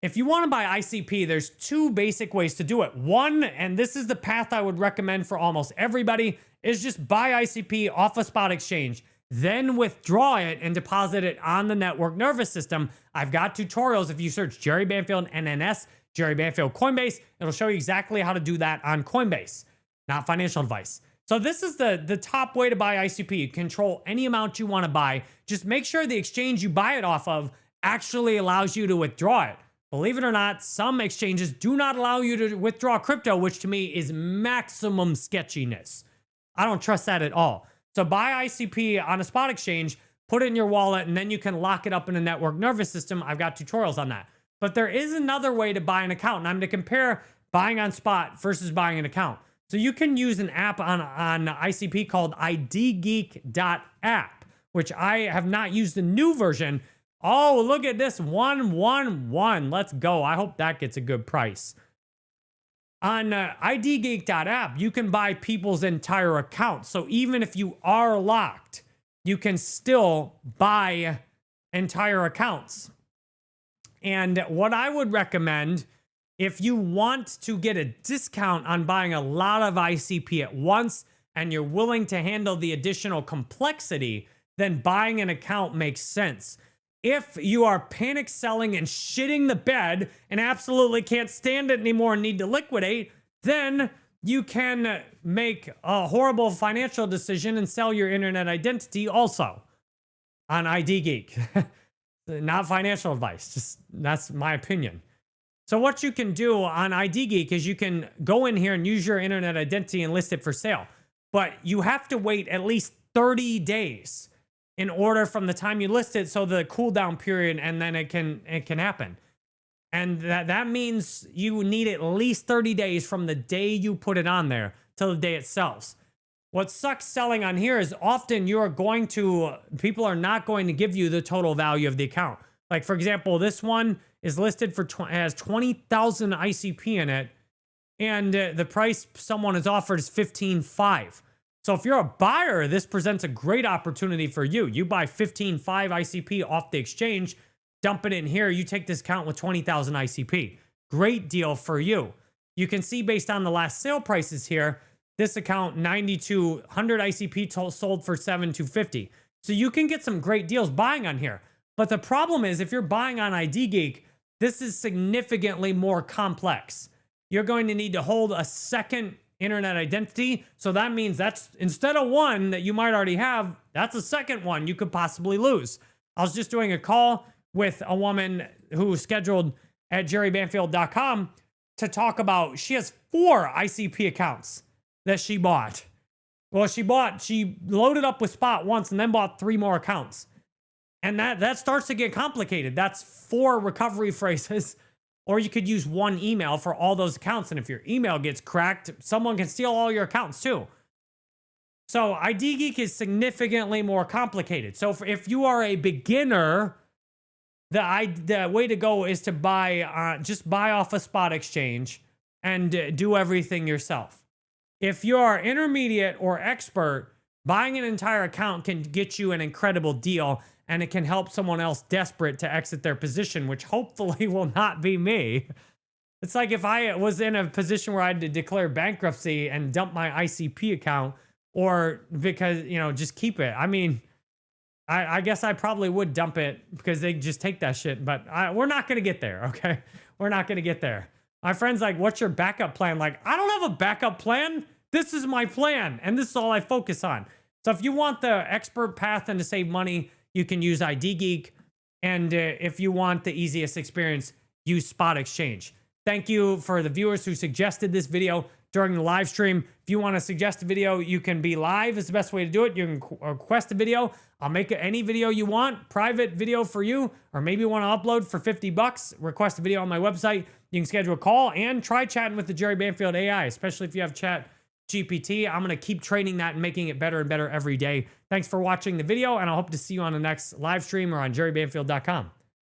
If you want to buy ICP, there's two basic ways to do it. One, and this is the path I would recommend for almost everybody, is just buy ICP off a spot exchange, then withdraw it and deposit it on the network nervous system. I've got tutorials. If you search Jerry Banfield NNS, Jerry Banfield Coinbase, it'll show you exactly how to do that on Coinbase, not financial advice. So this is the top way to buy ICP. You control any amount you want to buy. Just make sure the exchange you buy it off of actually allows you to withdraw it. Believe it or not, some exchanges do not allow you to withdraw crypto, which to me is maximum sketchiness. I don't trust that at all. So buy ICP on a spot exchange, put it in your wallet, and then you can lock it up in a network nervous system. I've got tutorials on that. But there is another way to buy an account, and I'm going to compare buying on spot versus buying an account. So you can use an app on ICP called idgeek.app, which I have not used the new version. Oh, look at this 111. Let's go. I hope that gets a good price. On idgeek.app, you can buy people's entire account. So even if you are locked, you can still buy entire accounts. And what I would recommend, if you want to get a discount on buying a lot of ICP at once and you're willing to handle the additional complexity, then buying an account makes sense. If you are panic selling and shitting the bed and absolutely can't stand it anymore and need to liquidate, then you can make a horrible financial decision and sell your internet identity also on IDGeek. Not financial advice, just that's my opinion. So what you can do on IDGeek is you can go in here and use your internet identity and list it for sale. But you have to wait at least 30 days in order from the time you list it, so the cooldown period, and then it can happen. And that means you need at least 30 days from the day you put it on there till the day it sells. What sucks selling on here is often people are not going to give you the total value of the account. Like for example, this one is listed for, has 20,000 ICP in it, and the price someone has offered is $15,500. So if you're a buyer, this presents a great opportunity for you. You buy $15,500 ICP off the exchange, dump it in here, you take this account with 20,000 ICP. Great deal for you. You can see based on the last sale prices here, this account 9,200 ICP sold for $7,250. So you can get some great deals buying on here. But the problem is if you're buying on IDGeek, this is significantly more complex. You're going to need to hold a second internet identity. So that means that's instead of one that you might already have, that's a second one you could possibly lose. I was just doing a call with a woman who was scheduled at jerrybanfield.com to talk about, she has 4 ICP accounts that she bought. Well, she loaded up with spot once and then bought 3 more accounts. And that starts to get complicated. That's 4 recovery phrases. Or you could use one email for all those accounts. And if your email gets cracked, someone can steal all your accounts too. So IDGeek is significantly more complicated. So if you are a beginner, the way to go is to just buy off a spot exchange and do everything yourself. If you are intermediate or expert, buying an entire account can get you an incredible deal, and it can help someone else desperate to exit their position, which hopefully will not be me. It's like if I was in a position where I had to declare bankruptcy and dump my ICP account, or because, just keep it. I mean, I guess I probably would dump it because they just take that shit, but we're not going to get there, okay? We're not going to get there. My friend's like, what's your backup plan? Like, I don't have a backup plan. This is my plan, and this is all I focus on. So if you want the expert path and to save money, you can use IDGeek. And if you want the easiest experience, use Spot Exchange. Thank you for the viewers who suggested this video during the live stream. If you want to suggest a video, you can be live is the best way to do it. You can request a video. I'll make any video you want, private video for you, or maybe you want to upload for $50. Request a video on my website. You can schedule a call and try chatting with the Jerry Banfield AI, especially if you have Chat GPT. I'm going to keep training that and making it better and better every day. Thanks for watching the video, and I hope to see you on the next live stream or on jerrybanfield.com.